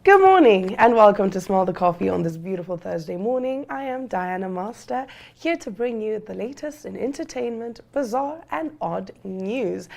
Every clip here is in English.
Good morning and welcome to Smell the Coffee on this beautiful Thursday morning. I am Diana Master, here to bring you the latest in entertainment, bizarre and odd news.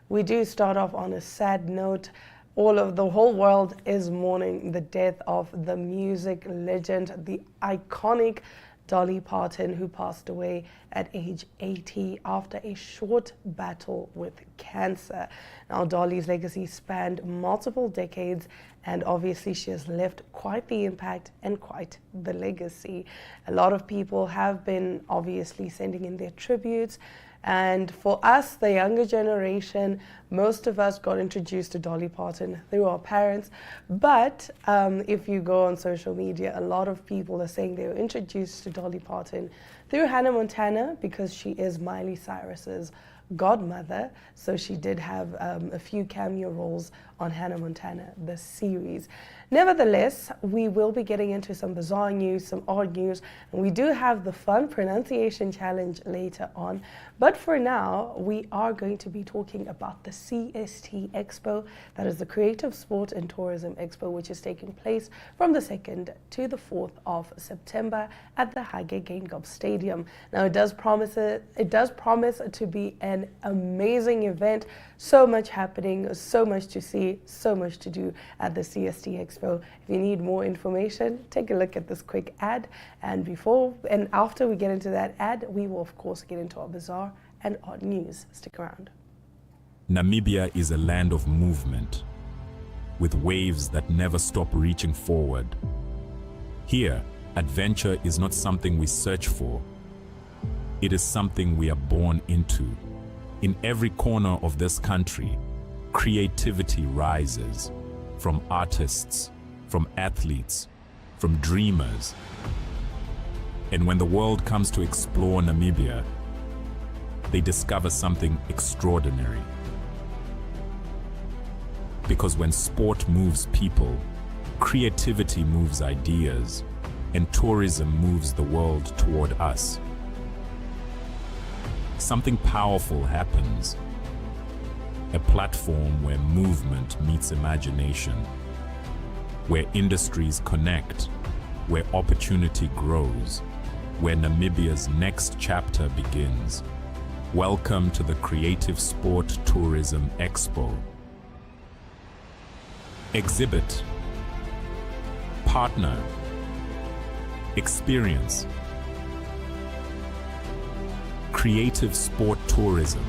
We do start off on a sad note. The whole world is mourning the death of the music legend, the iconic Dolly Parton, who passed away at age 80 after a short battle with cancer. Now, Dolly's legacy spanned multiple decades, and obviously she has left quite the impact and quite the legacy. A lot of people have been obviously sending in their tributes. And for us, the younger generation, most of us got introduced to Dolly Parton through our parents. But if you go on social media, a lot of people are saying they were introduced to Dolly Parton through Hannah Montana because she is Miley Cyrus's godmother. So she did have a few cameo roles on Hannah Montana, the series. Nevertheless, we will be getting into some bizarre news, some odd news, and we do have the fun pronunciation challenge later on. But for now, we are going to be talking about the CST Expo, that is the Creative Sport and Tourism Expo, which is taking place from the 2nd to the 4th of September at the Hage Geingob Stadium. Now, it does promise to be an amazing event. So much happening, so much to see, so much to do at the CST Expo. If you need more information, take a look at this quick ad. And after we get into that ad, we will of course get into our bizarre and odd news. Stick around. Namibia is a land of movement, with waves that never stop reaching forward. Here, adventure is not something we search for. It is something we are born into. In every corner of this country, creativity rises, from artists, from athletes, from dreamers. And when the world comes to explore Namibia, they discover something extraordinary. Because when sport moves people, creativity moves ideas, and tourism moves the world toward us. Something powerful happens. A platform where movement meets imagination, where industries connect, where opportunity grows, where Namibia's next chapter begins. Welcome to the Creative Sport Tourism Expo. Exhibit, partner, experience. Creative Sport Tourism.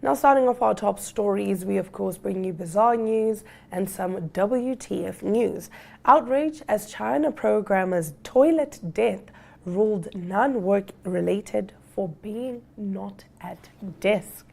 Now, starting off our top stories, we of course bring you bizarre news and some WTF news. Outrage as China programmer's toilet death ruled non-work related for being not at desk.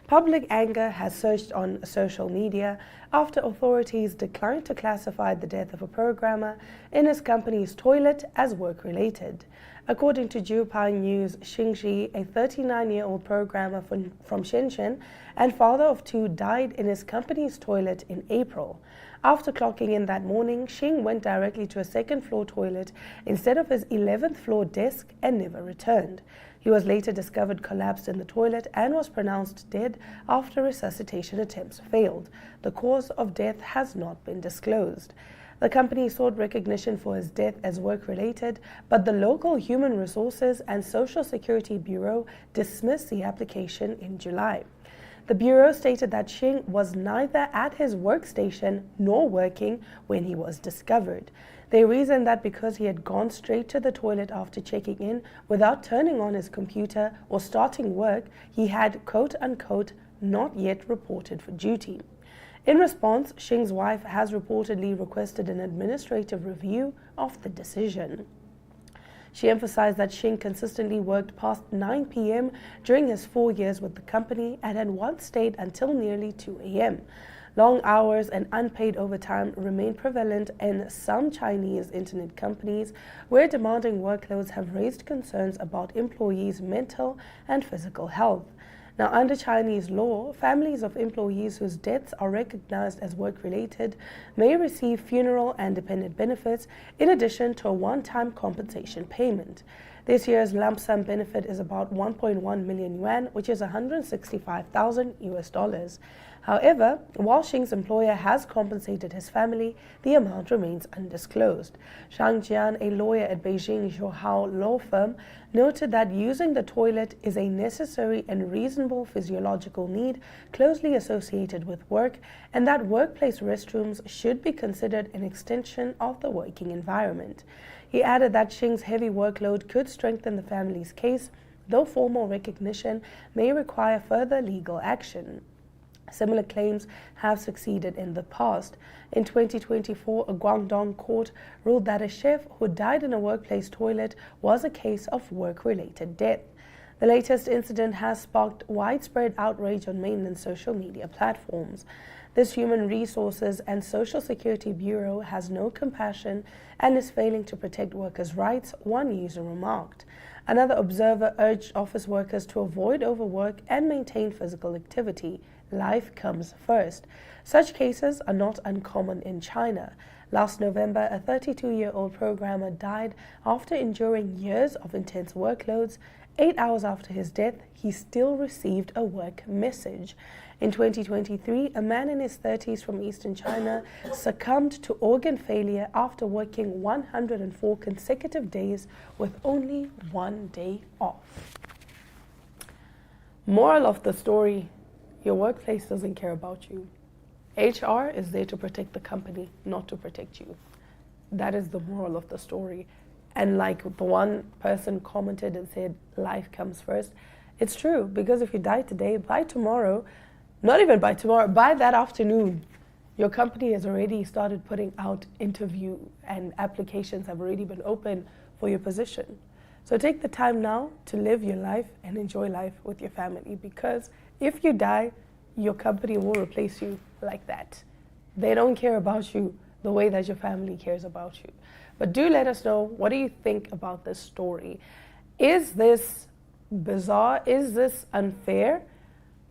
Public anger has surged on social media after authorities declined to classify the death of a programmer in his company's toilet as work-related. According to Jiupao News, Xing Shi, a 39-year-old programmer from Shenzhen and father of two, died in his company's toilet in April. After clocking in that morning, Xing went directly to a second-floor toilet instead of his 11th floor desk and never returned. He was later discovered collapsed in the toilet and was pronounced dead after resuscitation attempts failed. The cause of death has not been disclosed. The company sought recognition for his death as work-related, but the local Human Resources and Social Security Bureau dismissed the application in July. The Bureau stated that Xing was neither at his workstation nor working when he was discovered. They reasoned that because he had gone straight to the toilet after checking in without turning on his computer or starting work, he had, quote-unquote, not yet reported for duty. In response, Xing's wife has reportedly requested an administrative review of the decision. She emphasized that Xing consistently worked past 9 p.m. during his 4 years with the company and had once stayed until nearly 2 a.m. Long hours and unpaid overtime remain prevalent in some Chinese internet companies, where demanding workloads have raised concerns about employees' mental and physical health. Now, under Chinese law, families of employees whose deaths are recognized as work-related may receive funeral and dependent benefits in addition to a one-time compensation payment. This year's lump sum benefit is about 1.1 million yuan, which is 165,000 US dollars. However, while Xing's employer has compensated his family, the amount remains undisclosed. Shang Jian, a lawyer at Beijing Zhuhao law firm, noted that using the toilet is a necessary and reasonable physiological need closely associated with work, and that workplace restrooms should be considered an extension of the working environment. He added that Xing's heavy workload could strengthen the family's case, though formal recognition may require further legal action. Similar claims have succeeded in the past. In 2024, a Guangdong court ruled that a chef who died in a workplace toilet was a case of work-related death. The latest incident has sparked widespread outrage on mainland social media platforms. This Human Resources and Social Security Bureau has no compassion and is failing to protect workers' rights, one user remarked. Another observer urged office workers to avoid overwork and maintain physical activity. Life comes first. Such cases are not uncommon in China. Last November, a 32-year-old programmer died after enduring years of intense workloads. 8 hours after his death, he still received a work message. In 2023, a man in his 30s from eastern China succumbed to organ failure after working 104 consecutive days with only 1 day off. Moral of the story: your workplace doesn't care about you. HR is there to protect the company, not to protect you. That is the moral of the story. And like the one person commented and said, life comes first. It's true, because if you die today, by tomorrow, not even by tomorrow, by that afternoon, your company has already started putting out interview and applications have already been open for your position. So take the time now to live your life and enjoy life with your family, because if you die, your company will replace you like that. They don't care about you the way that your family cares about you. But do let us know, what do you think about this story? Is this bizarre? Is this unfair?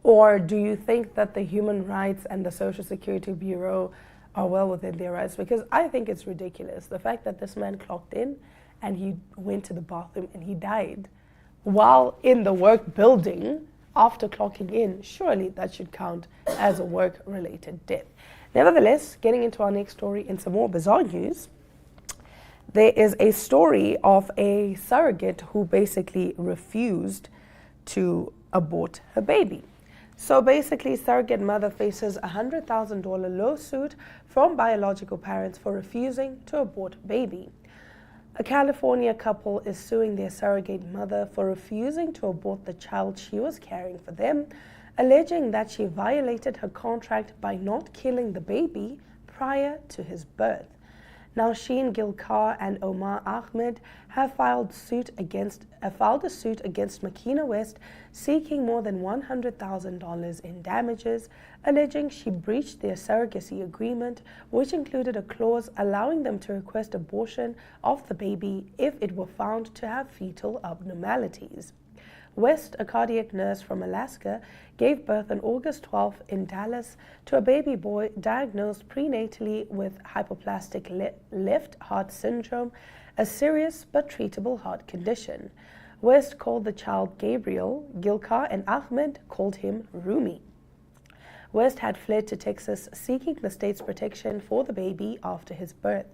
Or do you think that the Human Rights and the Social Security Bureau are well within their rights? Because I think it's ridiculous. The fact that this man clocked in and he went to the bathroom and he died while in the work building after clocking in, surely that should count as a work-related death. Nevertheless, getting into our next story in some more bizarre news, there is a story of a surrogate who basically refused to abort her baby. So basically, surrogate mother faces a $100,000 lawsuit from biological parents for refusing to abort baby. A California couple is suing their surrogate mother for refusing to abort the child she was carrying for them, alleging that she violated her contract by not killing the baby prior to his birth. Now, Sheen Gilkar and Omar Ahmed have filed a suit against Makina West, seeking more than $100,000 in damages, alleging she breached their surrogacy agreement, which included a clause allowing them to request abortion of the baby if it were found to have fetal abnormalities. West, a cardiac nurse from Alaska, gave birth on August 12 in Dallas to a baby boy diagnosed prenatally with hypoplastic left heart syndrome, a serious but treatable heart condition. West called the child Gabriel. Gilkar and Ahmed called him Rumi. West had fled to Texas seeking the state's protection for the baby after his birth.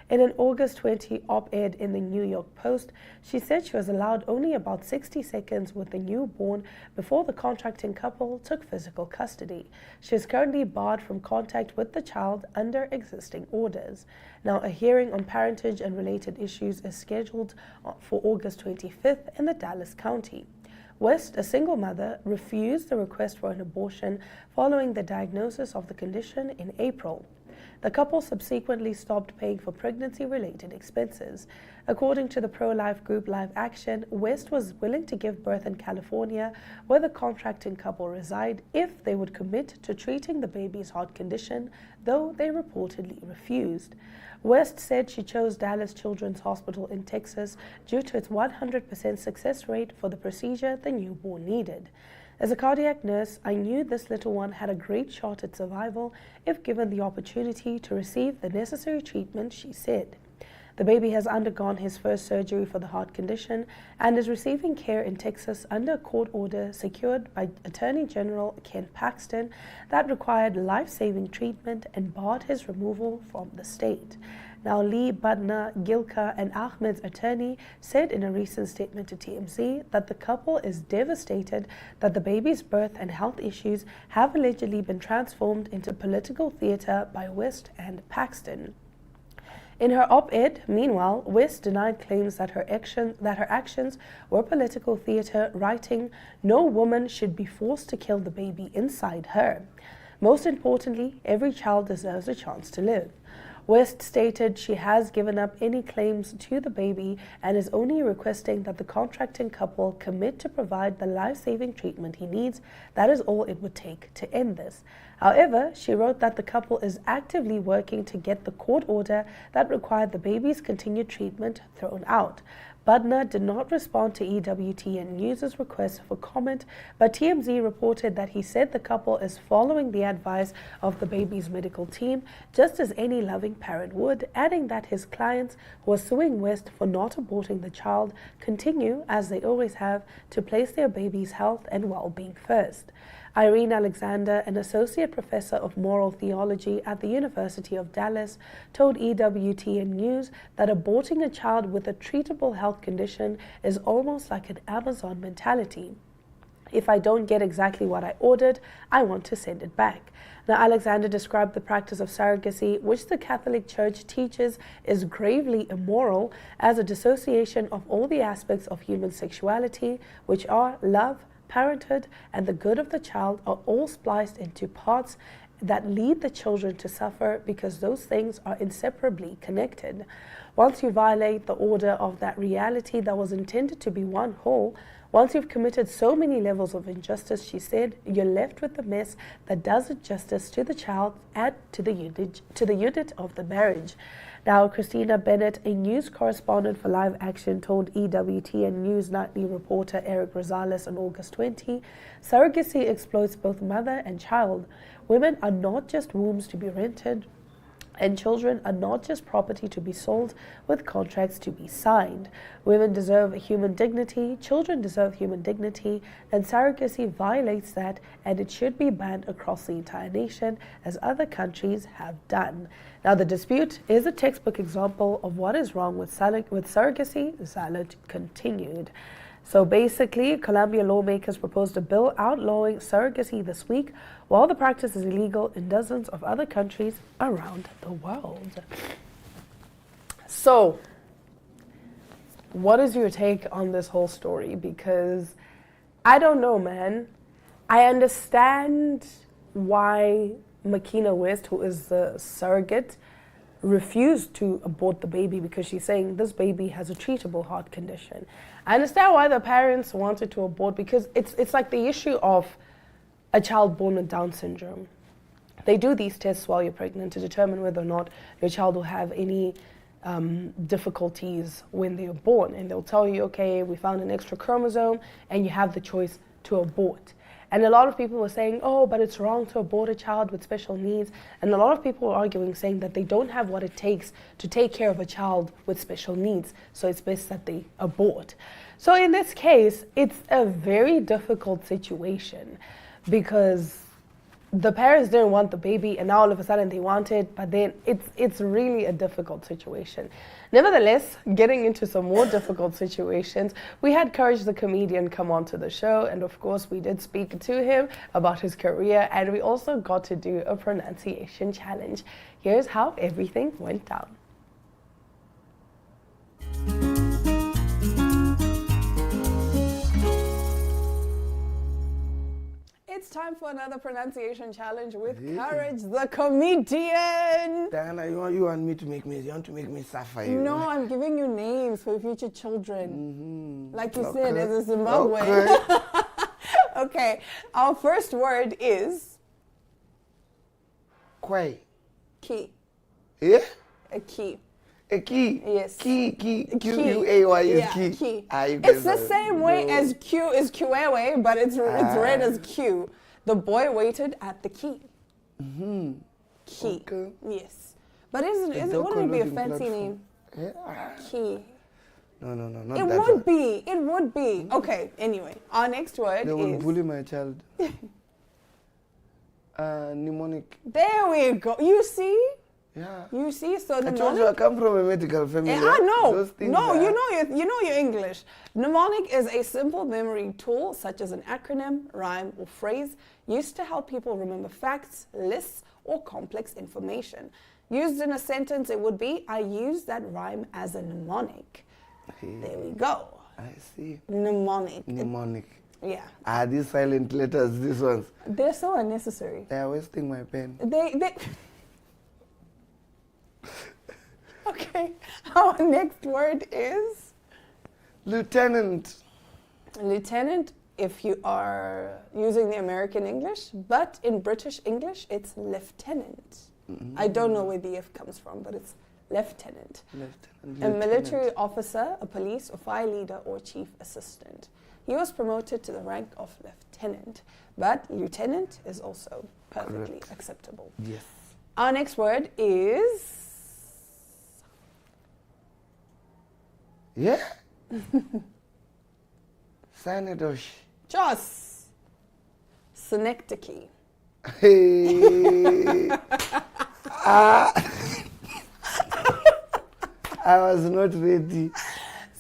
In an August 20 op-ed in the New York Post, she said she was allowed only about 60 seconds with the newborn before the contracting couple took physical custody. She is currently barred from contact with the child under existing orders. Now, a hearing on parentage and related issues is scheduled for August 25th in the Dallas County. West, a single mother, refused the request for an abortion following the diagnosis of the condition in April. The couple subsequently stopped paying for pregnancy-related expenses. According to the pro-life group Live Action, West was willing to give birth in California, where the contracting couple reside, if they would commit to treating the baby's heart condition, though they reportedly refused. West said she chose Dallas Children's Hospital in Texas due to its 100% success rate for the procedure the newborn needed. As a cardiac nurse, I knew this little one had a great shot at survival if given the opportunity to receive the necessary treatment, she said. The baby has undergone his first surgery for the heart condition and is receiving care in Texas under a court order secured by Attorney General Ken Paxton that required life-saving treatment and barred his removal from the state. Now, Lee, Badna, Gilka, and Ahmed's attorney said in a recent statement to TMZ that the couple is devastated that the baby's birth and health issues have allegedly been transformed into political theater by West and Paxton. In her op-ed, meanwhile, West denied claims that her actions were political theater, writing, "No woman should be forced to kill the baby inside her. Most importantly, every child deserves a chance to live." West stated she has given up any claims to the baby and is only requesting that the contracting couple commit to provide the life-saving treatment he needs. That is all it would take to end this. However, she wrote that the couple is actively working to get the court order that required the baby's continued treatment thrown out. Badna did not respond to EWTN News' request for comment, but TMZ reported that he said the couple is following the advice of the baby's medical team, just as any loving parent would, adding that his clients who are suing West for not aborting the child continue, as they always have, to place their baby's health and well-being first. Irene Alexander, an associate professor of moral theology at the University of Dallas, told EWTN News that aborting a child with a treatable health condition is almost like an Amazon mentality. If I don't get exactly what I ordered, I want to send it back. Now, Alexander described the practice of surrogacy, which the Catholic Church teaches is gravely immoral, as a dissociation of all the aspects of human sexuality, which are love, parenthood, and the good of the child, are all spliced into parts that lead the children to suffer because those things are inseparably connected. Once you violate the order of that reality that was intended to be one whole, once you've committed so many levels of injustice, she said, you're left with a mess that does injustice to the child and to the unit of the marriage. Now, Christina Bennett, a news correspondent for Live Action, told EWTN News nightly reporter Eric Rosales on August 20, surrogacy exploits both mother and child. Women are not just wombs to be rented, and children are not just property to be sold with contracts to be signed. Women deserve human dignity, children deserve human dignity, and surrogacy violates that, and it should be banned across the entire nation, as other countries have done. Now, the dispute is a textbook example of what is wrong with surrogacy. Zalot continued. So basically, Colombia lawmakers proposed a bill outlawing surrogacy this week, while the practice is illegal in dozens of other countries around the world. So, what is your take on this whole story? Because I don't know, man. I understand why Makina West, who is the surrogate, refused to abort the baby because she's saying this baby has a treatable heart condition. I understand why the parents wanted to abort, because it's like the issue of a child born with Down syndrome. They do these tests while you're pregnant to determine whether or not your child will have any difficulties when they're born. And they'll tell you, okay, we found an extra chromosome and you have the choice to abort. And a lot of people were saying, oh, but it's wrong to abort a child with special needs. And a lot of people were arguing, saying that they don't have what it takes to take care of a child with special needs, so it's best that they abort. So in this case, it's a very difficult situation because the parents didn't want the baby and now all of a sudden they want it, but then it's really a difficult situation. Nevertheless, getting into some more difficult situations, we had Courage the comedian come onto the show, and of course we did speak to him about his career, and we also got to do a pronunciation challenge. Here's how everything went down. It's time for another pronunciation challenge with Courage the comedian. Diana, you want me to make me? You want to make me suffer? You? No, I'm giving you names for future children. Like you said, Okay. as a Zimbabwe. Okay. Okay, our first word is Kwai. key. Yeah? A key. A key. Yes. Key. Key. Q-U-A-Y is Yeah, key. key. You It's guys the are- same way no. as Q is Kiwewe, but it's read as Q. The boy waited at the key. Mm-hmm. Key. Okay. Yes. But wouldn't it be a fancy name? Yeah. Key. No, not It that would one. be. It would be. Okay, anyway. Our next word They will is... bully my child. Mnemonic. There we go. You see? Yeah. You see? So I told you I mnemonic... come from a medical family. I know. Those things No, are- you know your English. Mnemonic is a simple memory tool such as an acronym, rhyme, or phrase used to help people remember facts, lists, or complex information. Used in a sentence, it would be, I use that rhyme as a mnemonic. There we go. I see. Mnemonic. Mnemonic. Yeah. These silent letters, these ones. They're so unnecessary. They are wasting my pen. They Okay. Our next word is Lieutenant. lieutenant if you are using the American English, but in British English it's lieutenant. I don't know where the F comes from, but it's lieutenant. A military officer, a police or fire leader or chief assistant. He was promoted to the rank of lieutenant, but lieutenant is also perfectly Correct. acceptable. Yes. Our next word is Yeah. Sanadosh. Joss. Synecdoche. Hey. I was not ready.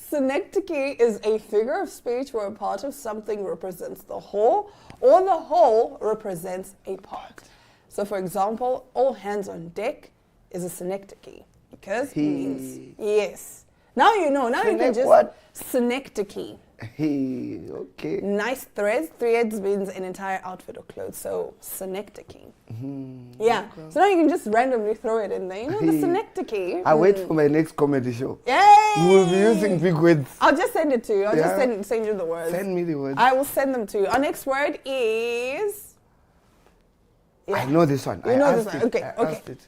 Synecdoche is a figure of speech where a part of something represents the whole or the whole represents a part. So for example, all hands on deck is a synecdoche because it means yes. Now you know, now you can just What? synecdoche. Hey, okay. Nice threads. Threads means an entire outfit or clothes. So synecdoche. Yeah. So now you can just randomly throw it in there. You know, the synecdoche. I wait for my next comedy show. Yay! We'll be using big words. I'll just send it to you. I'll just Yeah. send you the words. Send me the words. I will send them to you. Our next word is... I know this one. You I know asked this one. it. Okay, I okay. asked it.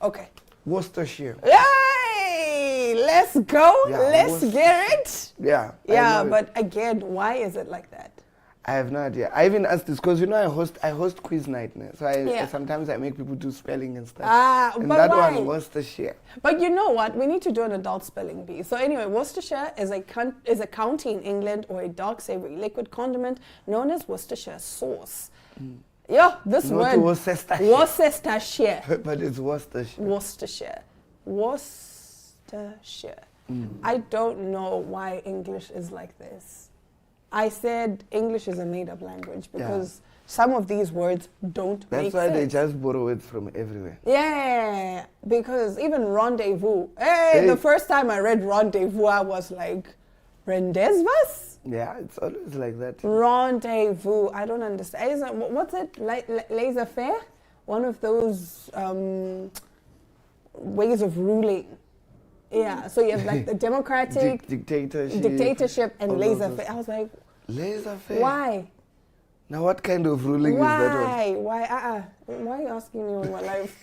Okay. Worcestershire. Yay! Let's go. Yeah, Let's get it. Yeah. I Yeah, know it. but again, why is it like that? I have no idea. I even asked this because you know I host quiz night now. So Yeah. sometimes I make people do spelling and stuff. but And that why? one Worcestershire. But you know what? We need to do an adult spelling bee. So anyway, Worcestershire is a county in England or a dark savory liquid condiment known as Worcestershire sauce. Yeah, this Not word. Worcestershire. Worcestershire. But it's Worcestershire. Worcestershire. Worcestershire. I don't know why English is like this. I said English is a made-up language because some of these words don't make That's why they sense. just borrow it from everywhere. Yeah, because even rendezvous. Hey, the first time I read rendezvous, I was like, rendezvous? Yeah, it's always like that. Rendezvous. I don't understand. What's it? Laissez-faire? One of those ways of ruling. Yeah, so you have like the democratic dictatorship and all of laissez-faire. those. I was like, Laissez-faire. why? Now what kind of ruling is that one? Why? Why are you asking me on my life?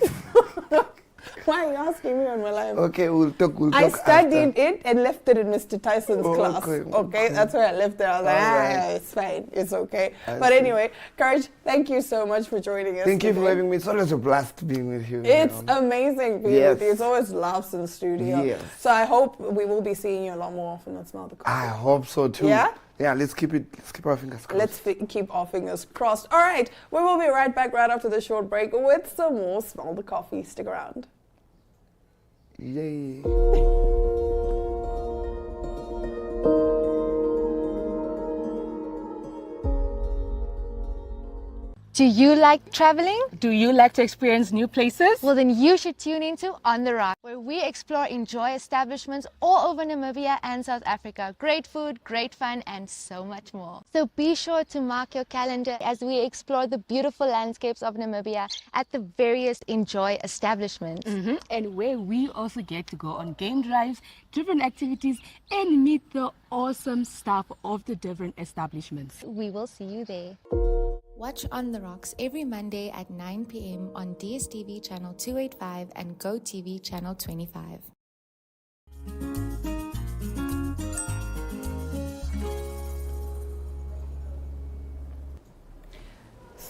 Why are you asking me on my life? Okay, we'll talk I after. studied it and left it in Mr. Tyson's class. Okay, Okay, that's where I left it. I was like, Alright. it's fine, it's okay. I But see. anyway, Courage, thank you so much for joining us. Thank you for today. having me. It's always a blast being with you. It's you know. amazing being Yes. with you. It's always laughs in the studio. Yes. So I hope we will be seeing you a lot more often on Smell the Coffee. I hope so too. Yeah? Yeah, let's keep our fingers crossed. Let's keep our fingers crossed. All right, we will be right back right after this short break with some more Smell the Coffee. Stick around. Yay. Do you like traveling? Do you like to experience new places? Well, then you should tune into On the Rock, where we explore enjoy establishments all over Namibia and South Africa. Great food, great fun, and so much more. So be sure to mark your calendar as we explore the beautiful landscapes of Namibia at the various enjoy establishments. And where we also get to go on game drives, different activities, and meet the awesome staff of the different establishments. We will see you there. Watch On the Rocks every Monday at 9 p.m. on DSTV channel 285 and GoTV channel 25.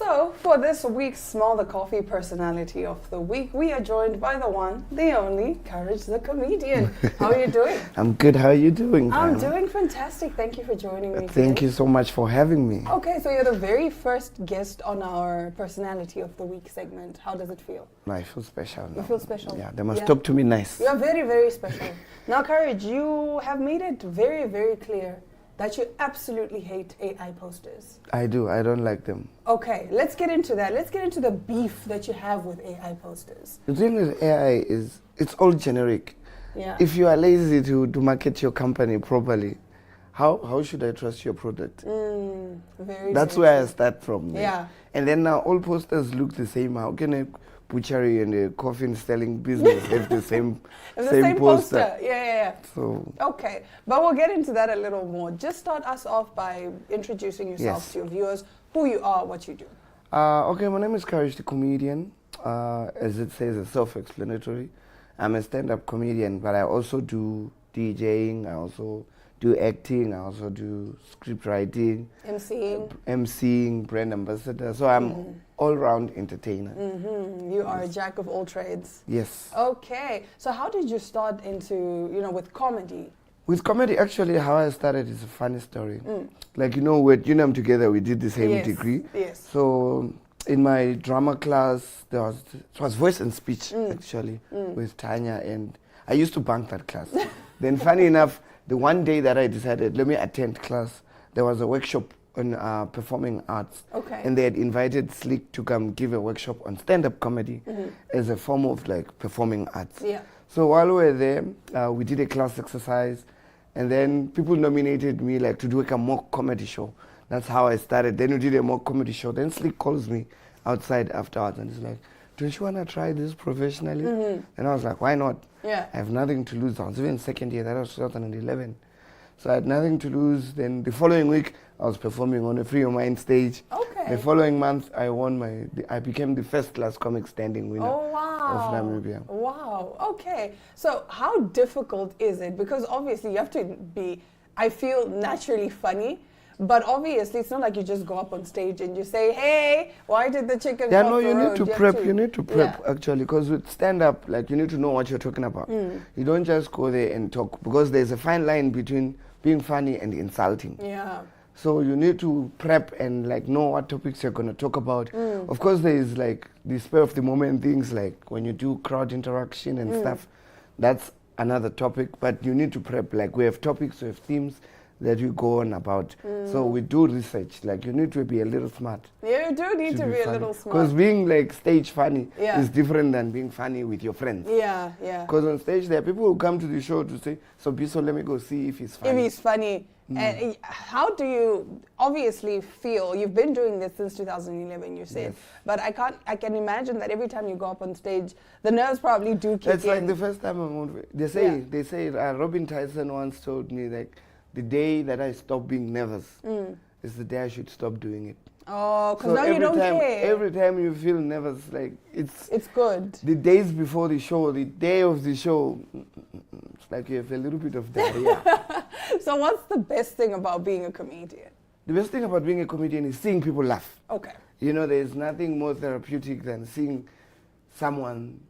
So, for this week's Smell the Coffee Personality of the Week, we are joined by the one, the only, Courage the Comedian. How are you doing? I'm good. How are you doing? I'm Diana? doing fantastic. Thank you for joining me Thank today. you so much for having me. Okay, so you're the very first guest on our Personality of the Week segment. How does it feel? No, I feel special now. You feel special? Yeah, they must Yeah. talk to me nice. You're very, very special. Now, Courage, you have made it very, very clear that you absolutely hate AI posters. I do. I don't like them. Okay, let's get into that. Let's get into the beef that you have with AI posters. The thing with AI is it's all generic. Yeah. If you are lazy to market your company properly, how should I trust your product? Very. That's very where I true. start from. there. Yeah. And then now all posters look the same. How can a butchery and a coffin selling business have the same It's the same poster. Yeah. So Okay, but we'll get into that a little more. Just start us off by introducing yourself Yes. to your viewers, who you are, what you do. okay, my name is Courage the Comedian. As it says, it's self-explanatory. I'm a stand-up comedian, but I also do DJing. I also do acting. I also do script writing, MCing. brand ambassador. So I'm all-round entertainer. You are a jack of all trades. Yes. Okay, so how did you start into, with comedy? With comedy, actually, how I started is a funny story. Like, with UNAM together, we did the same Yes, degree. yes. So in my drama class, it was voice and speech, actually, with Tanya. And I used to bunk that class. Then, funny enough, the one day that I decided, let me attend class, there was a workshop on performing arts. Okay. And they had invited Slick to come give a workshop on stand-up comedy as a form of like performing arts. Yeah. So while we were there, we did a class exercise, and then people nominated me like to do like a mock comedy show. That's how I started. Then we did a mock comedy show. Then Slick calls me outside afterwards and he's like, don't you want to try this professionally? And I was like, why not? Yeah. I have nothing to lose. I was even second year. That was 2011. So I had nothing to lose. Then the following week, I was performing on a Free Your Mind stage. Okay. The following month, I became the first class comic standing winner Oh, wow. of Namibia. Wow. Okay. So how difficult is it? Because obviously you have to be, I feel, naturally funny. But obviously it's not like you just go up on stage and you say, hey, why did the chicken Yeah, cross no, the you need road? to have prep. You need to prep Yeah. actually, because with stand-up, like you need to know what you're talking about. You don't just go there and talk, because there's a fine line between being funny and insulting. Yeah. So you need to prep and like know what topics you're going to talk about. Of course, there is like the spur of the moment things, like when you do crowd interaction and stuff. That's another topic, but you need to prep. Like we have topics, we have themes that we go on about. So we do research. Like you need to be a little smart. You do need to be a little Because smart. being like stage funny Yeah. is different than being funny with your friends. Yeah. Because on stage there are people who come to the show to say, so Biso, let me go see if he's If funny. he's funny. And how do you obviously feel? You've been doing this since 2011, you said. Yes. But I can imagine that every time you go up on stage, the nerves probably do kick That's in. like the first time I'm on. They say Robin Tyson once told me like the day that I stop being nervous is the day I should stop doing it. Oh, because So now you don't time, care. every time you feel nervous, like It's good. the days before the show, the day of the show, it's like you have a little bit of diarrhea. So what's the best thing about being a comedian? The best thing about being a comedian is seeing people laugh. Okay. There's nothing more therapeutic than seeing someone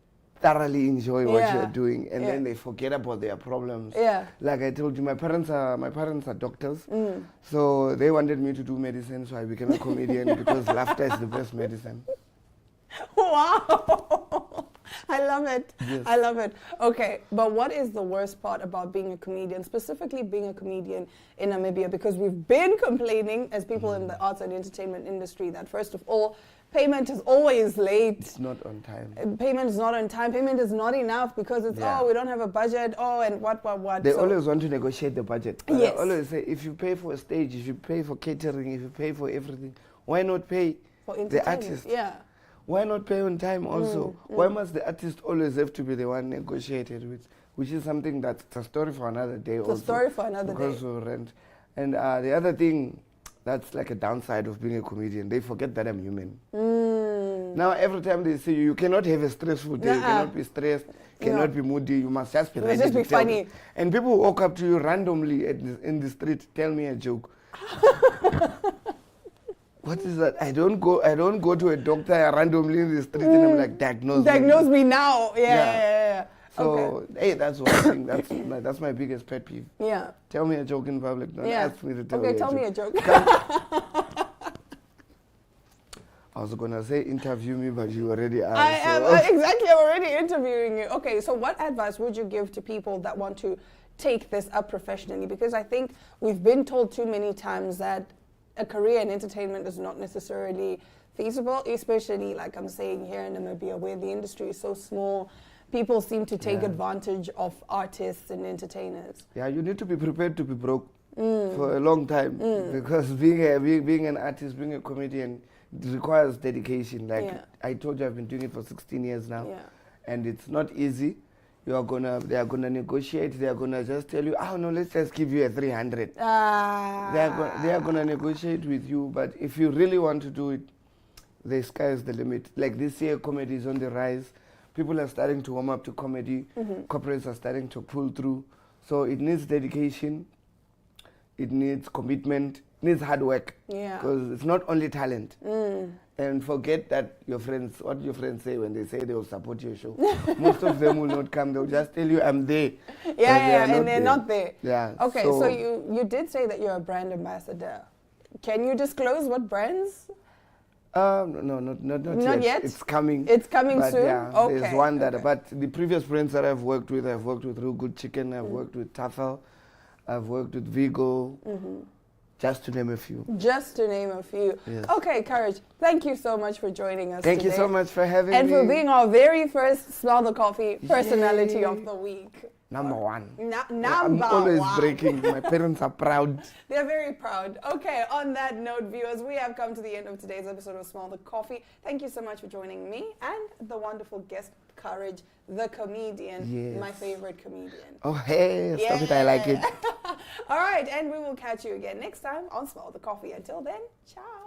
thoroughly enjoy what Yeah. you're doing, and Yeah. then they forget about their problems. Yeah. Like I told you, my parents are doctors, so they wanted me to do medicine, so I became a comedian because laughter is the best medicine. Wow. I love it. Yes. I love it. Okay, but what is the worst part about being a comedian, specifically being a comedian in Namibia? Because we've been complaining as people in the arts and entertainment industry that, first of all, payment is always late. It's not on time. Payment is not on time. Payment is not enough because it's, Yeah. we don't have a budget. And what. They So- always want to negotiate the budget. But Yes. I always say, if you pay for a stage, if you pay for catering, if you pay for everything, why not pay for the entertainment. artist? Yeah. Why not pay on time also? Why must the artist always have to be the one negotiated with? Which is something that's a story for another day It's also. a story for another because day. of rent. And the other thing that's like a downside of being a comedian, they forget that I'm human. Now every time they say you cannot have a stressful day, you Nuh-uh. cannot be stressed, cannot be moody, you must just be You must ready just be to tell funny. me. And people who walk up to you randomly in the street, tell me a joke. What is that? I don't go to a doctor randomly in the street and I'm like, diagnose me now. Yeah. So, Okay. hey, that's one thing. That's my biggest pet peeve. Yeah. Tell me a joke in public. Don't ask me to tell you Okay, tell me a joke. I was going to say interview me, but you already asked. I am exactly. I'm already interviewing you. Okay, so what advice would you give to people that want to take this up professionally? Because I think we've been told too many times that a career in entertainment is not necessarily feasible, especially like I'm saying here in Namibia, where the industry is so small. People seem to take advantage of artists and entertainers. Yeah, you need to be prepared to be broke for a long time because being an artist, being a comedian, it requires dedication. Like I told you, I've been doing it for 16 years now, and it's not easy. They are gonna negotiate. They are gonna just tell you, oh no, let's just give you a 300. They are gonna negotiate with you, but if you really want to do it, the sky is the limit. Like this year, comedy is on the rise. People are starting to warm up to comedy. Corporates are starting to pull through. So it needs dedication. It needs commitment. It needs hard work. Yeah. Because it's not only talent. And forget that what your friends say when they say they will support your show. Most of them will not come. They'll just tell you, I'm there. And they're not there. Yeah. Okay, so you did say that you're a brand ambassador. Can you disclose what brands? No, not yet. It's coming. It's coming but soon? Yeah, Okay, there's one that. okay. But the previous brands that I've worked with Real Good Chicken, I've worked with Tafel, I've worked with Vigo, just to name a few. Just to name a few. Yes. Okay, Courage, thank you so much for joining us Thank today. you so much for having me. And for being our very first Smell the Coffee Personality of the Week. Number one. Number I'm always one. breaking. My parents are proud. They're very proud. Okay, on that note, viewers, we have come to the end of today's episode of Smell the Coffee. Thank you so much for joining me and the wonderful guest, Courage, the comedian, my favorite comedian. Oh, hey, stop it. I like it. All right, and we will catch you again next time on Smell the Coffee. Until then, ciao.